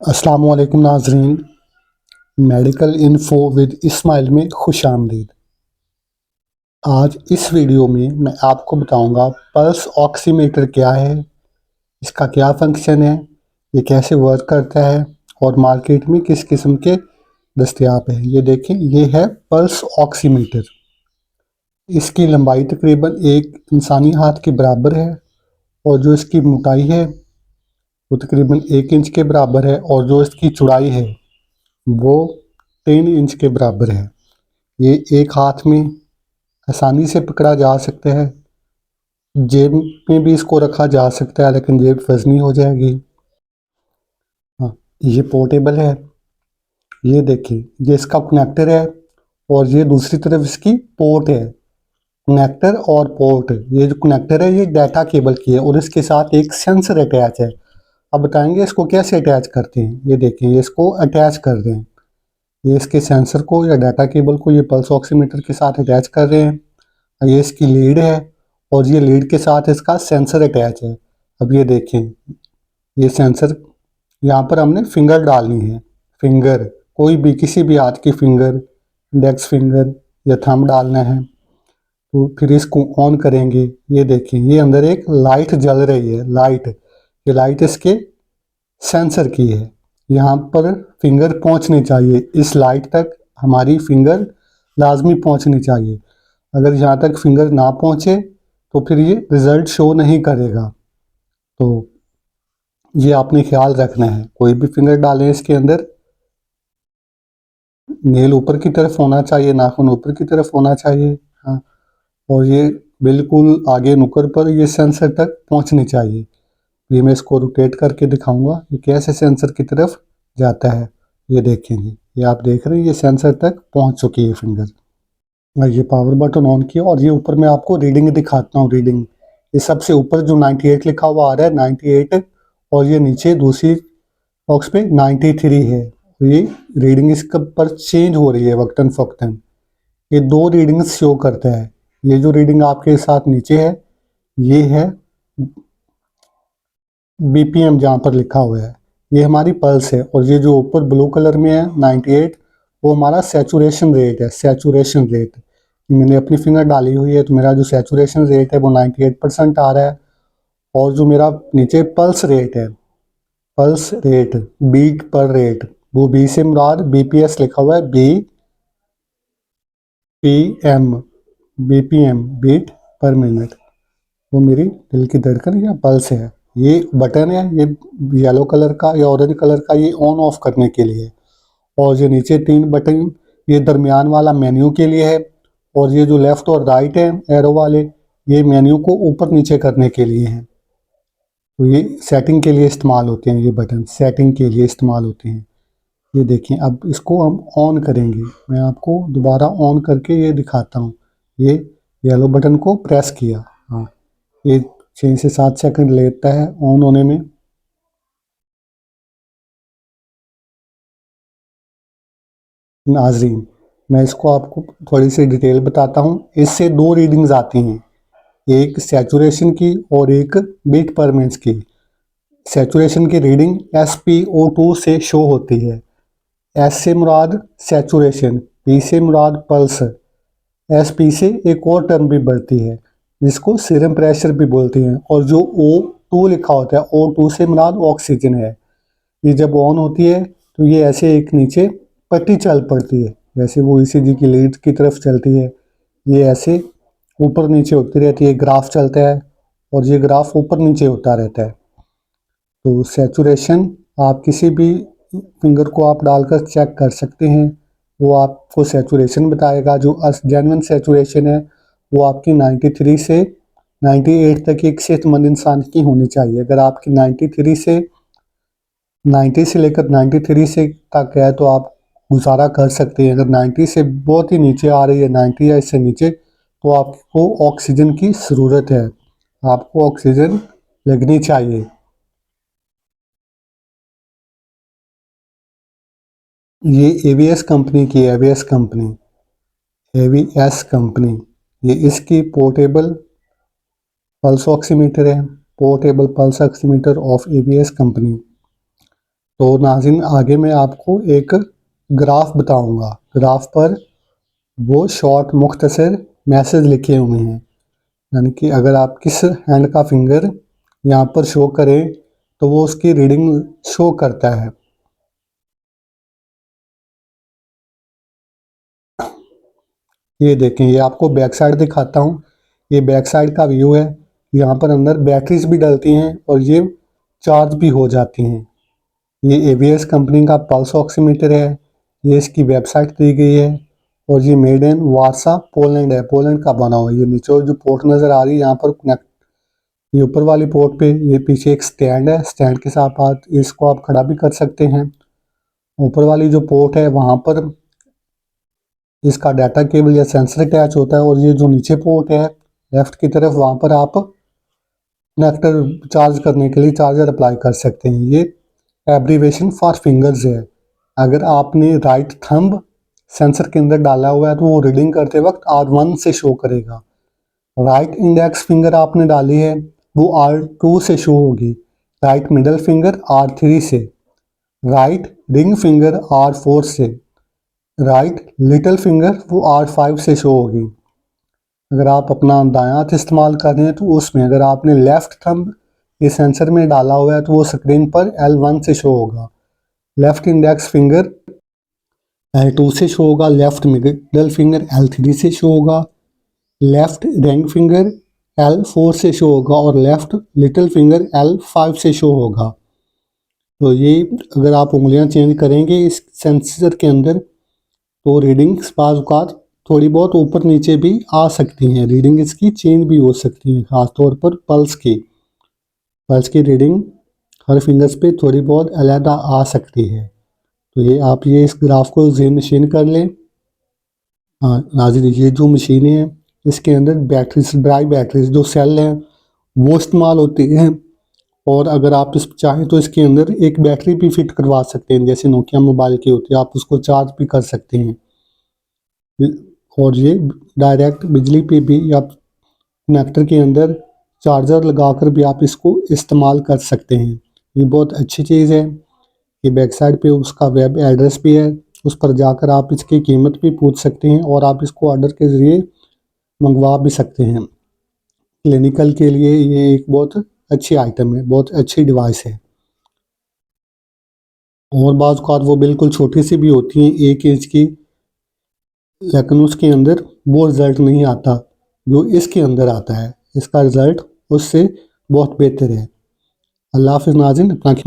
अस्सलाम वालेकुम नाज़रीन। मेडिकल इन्फो विद इस्माइल में खुश आमदीद। आज इस वीडियो में मैं आपको बताऊंगा पल्स ऑक्सीमीटर क्या है, इसका क्या फंक्शन है, ये कैसे वर्क करता है और मार्केट में किस किस्म के दस्तयाब है। ये देखें, ये है पल्स ऑक्सीमीटर। इसकी लंबाई तकरीबन एक इंसानी हाथ के बराबर है और जो इसकी मोटाई है वो तकरीबन 1 इंच के बराबर है और जो इसकी चौड़ाई है वो 3 इंच के बराबर है। ये एक हाथ में आसानी से पकड़ा जा सकता है, जेब में भी इसको रखा जा सकता है, लेकिन जेब वजनी हो जाएगी। हाँ, ये पोर्टेबल है। ये देखिए, ये इसका कनेक्टर है और ये दूसरी तरफ इसकी पोर्ट है। कनेक्टर और पोर्ट, ये जो कनेक्टर है ये डाटा केबल की है और इसके साथ एक सेंसर अटैच है। अब बताएंगे इसको कैसे अटैच करते हैं। ये देखिए, ये इसको अटैच कर रहे हैं, ये इसके सेंसर को या डाटा केबल को ये पल्स ऑक्सीमीटर के साथ अटैच कर रहे हैं। ये इसकी लीड है और ये लीड के साथ इसका सेंसर अटैच है। अब ये देखें, ये सेंसर, यहाँ पर हमने फिंगर डालनी है। फिंगर कोई भी, किसी भी हाथ की फिंगर, इंडेक्स फिंगर या थंब डालना है। तो फिर इसको ऑन करेंगे। ये देखें, ये अंदर एक लाइट जल रही है। लाइट, ये लाइट इसके सेंसर की है। यहाँ पर फिंगर पहुँचनी चाहिए, इस लाइट तक हमारी फिंगर लाजमी पहुँचनी चाहिए। अगर यहाँ तक फिंगर ना पहुँचे तो फिर ये रिज़ल्ट शो नहीं करेगा। तो ये आपने ख्याल रखना है। कोई भी फिंगर डालें इसके अंदर, नेल ऊपर की तरफ होना चाहिए, नाखून ऊपर की तरफ होना चाहिए। हाँ, और ये बिल्कुल आगे नुकर पर ये सेंसर तक पहुँचनी चाहिए। ये मैं इसको रोटेट करके दिखाऊंगा ये कैसे सेंसर की तरफ जाता है। ये देखेंगे, ये आप देख रहे हैं, ये सेंसर तक पहुँच चुकी है फिंगर। ये पावर बटन ऑन किया और ये ऊपर मैं आपको रीडिंग दिखाता हूँ। रीडिंग, ये सबसे ऊपर जो 98 लिखा हुआ आ रहा है, 98, और ये नीचे दूसरी बॉक्स पे 93 है। ये रीडिंग इसके पर चेंज हो रही है वक्तन फ़वक्तन। ये दो रीडिंग्स शो करता है। ये जो रीडिंग आपके साथ नीचे है, ये है बीपीएम, जहाँ पर लिखा हुआ है ये हमारी पल्स है। और ये जो ऊपर ब्लू कलर में है 98, वो हमारा सैचुरेशन रेट है। सैचुरेशन रेट, मैंने अपनी फिंगर डाली हुई है तो मेरा जो सैचुरेशन रेट है वो 98% आ रहा है। और जो मेरा नीचे पल्स रेट है, pulse rate, beat per rate, वो बी से मुराद बीपीएस लिखा हुआ है, B P M, BPM, beat per minute, वो मेरी दिल की धड़कन या पल्स है। ये बटन है, ये येलो कलर का या ऑरेंज कलर का, ये ऑन ऑफ करने के लिए। और ये नीचे 3 बटन, ये दरमियान वाला मेन्यू के लिए है। और ये जो लेफ़्ट और राइट है एरो वाले, ये मेन्यू को ऊपर नीचे करने के लिए हैं। तो ये सेटिंग के लिए इस्तेमाल होते हैं, ये बटन सेटिंग के लिए इस्तेमाल होते हैं। ये देखें, अब इसको हम ऑन करेंगे। मैं आपको दोबारा ऑन करके ये दिखाता हूँ। ये येलो बटन को प्रेस किया, हाँ, ये 6 से 7 सेकंड लेता है ऑन होने में। नाजरीन, मैं इसको आपको थोड़ी सी डिटेल बताता हूँ। इससे दो रीडिंग्स आती हैं, एक सैचुरेशन की और एक बीट पर मिनट की। सैचुरेशन की रीडिंग SpO2 से शो होती है। एस से मुराद सैचुरेशन, पी से मुराद पल्स, SP से एक और टर्म भी बढ़ती है जिसको सीरम प्रेशर भी बोलते हैं। और जो O2 लिखा होता है, O2 से मुराद ऑक्सीजन है। ये जब ऑन होती है तो ये ऐसे एक नीचे पट्टी चल पड़ती है, जैसे वो ECG की लीड की तरफ चलती है। ये ऐसे ऊपर नीचे होती रहती है, ग्राफ चलता है और ये ग्राफ ऊपर नीचे होता रहता है। तो सैचुरेशन आप किसी भी फिंगर को आप डालकर चेक कर सकते हैं, वो आपको सैचुरेशन बताएगा। जो जेन्युइन सैचुरेशन है वो आपकी 93 से 98 तक एक सेहतमंद इंसान की होनी चाहिए। अगर आपकी 93 से 90 से लेकर 93 से तक है तो आप गुजारा कर सकते हैं। अगर 90 से बहुत ही नीचे आ रही है, 90 या इससे नीचे, तो आपको ऑक्सीजन की ज़रूरत है, आपको ऑक्सीजन लगनी चाहिए। ये AVS कंपनी की है, AVS कंपनी, AVS कंपनी। ये इसकी पोर्टेबल पल्स ऑक्सीमीटर है, portable pulse oximeter of AVS company. तो नाज़रीन आगे मैं आपको एक ग्राफ बताऊंगा। ग्राफ पर वो शॉर्ट मुख्तसर मैसेज लिखे हुए हैं, यानी कि अगर आप किस हैंड का फिंगर यहाँ पर शो करें तो वो उसकी रीडिंग शो करता है। ये देखें, ये आपको बैक साइड दिखाता हूँ। ये बैक साइड का व्यू है। यहाँ पर अंदर बैटरीज भी डलती हैं और ये चार्ज भी हो जाती हैं। ये एवीएस कंपनी का पल्स ऑक्सीमीटर है। ये इसकी वेबसाइट दी गई है और ये मेड इन वारसा पोलैंड है। पोलैंड का बना हुआ है। ये नीचे जो पोर्ट नज़र आ रही है यहाँ पर कनेक्ट, ये ऊपर वाली पोर्ट पे ये पीछे एक स्टैंड है। स्टैंड के साथ आप इसको आप खड़ा भी कर सकते हैं। ऊपर वाली जो पोर्ट है वहाँ पर इसका डाटा केबल या सेंसर अटैच होता है और ये जो नीचे पोर्ट है लेफ्ट की तरफ, वहाँ पर आप कनेक्टर चार्ज करने के लिए चार्जर अप्लाई कर सकते हैं। ये एब्रीवेशन फॉर फिंगर्स है। अगर आपने राइट थंब सेंसर के अंदर डाला हुआ है तो वो रीडिंग करते वक्त R1 से शो करेगा। राइट इंडेक्स फिंगर आपने डाली है वो R2 से शो होगी। राइट मिडल फिंगर R3 से, राइट रिंग फिंगर R4 से, राइट लिटिल फिंगर वो R5 से शो होगी। अगर आप अपना दायां हाथ इस्तेमाल कर रहे हैं तो उसमें अगर आपने लेफ्ट थंब ये सेंसर में डाला हुआ है तो वो स्क्रीन पर L1 से शो होगा। लेफ्ट इंडेक्स फिंगर L2 से शो होगा। लेफ्ट मिडल फिंगर L3 से शो होगा। लेफ्ट रिंग फिंगर L4 से शो होगा और लेफ्ट लिटिल फिंगर L5 से शो होगा। तो ये अगर आप उंगलियां चेंज करेंगे इस सेंसर के अंदर तो रीडिंग्स बाज़ औक़ात थोड़ी बहुत ऊपर नीचे भी आ सकती हैं। रीडिंग इसकी चेंज भी हो सकती है, ख़ासतौर पर पल्स की रीडिंग हर फिंगर्स पे थोड़ी बहुत अलहदा आ सकती है। तो ये आप ये इस ग्राफ को ज़हन नशीन कर लें। हाँ नाज़रीन, ये जो मशीनें हैं इसके अंदर बैटरीज, ड्राई बैटरीज जो सेल हैं वो इस्तेमाल होती हैं और अगर आप इस चाहें तो इसके अंदर एक बैटरी भी फिट करवा सकते हैं, जैसे नोकिया मोबाइल की होती है, आप उसको चार्ज भी कर सकते हैं। और ये डायरेक्ट बिजली पे भी या कनेक्टर के अंदर चार्जर लगाकर भी आप इसको इस्तेमाल कर सकते हैं। ये बहुत अच्छी चीज़ है। ये बैक साइड पे उसका वेब एड्रेस भी है, उस पर जाकर आप इसकी कीमत भी पूछ सकते हैं और आप इसको ऑर्डर के ज़रिए मंगवा भी सकते हैं। क्लिनिकल के लिए ये एक बहुत अच्छी आइटम है, बहुत अच्छी डिवाइस है। और बाज़ औक़ात वो बिल्कुल छोटी सी भी होती हैं, 1 इंच की, लेकिन उसके अंदर वो रिज़ल्ट नहीं आता जो इसके अंदर आता है। इसका रिज़ल्ट उससे बहुत बेहतर है। अल्लाह हाफ़िज़ नाज़रीन, अपना ख्याल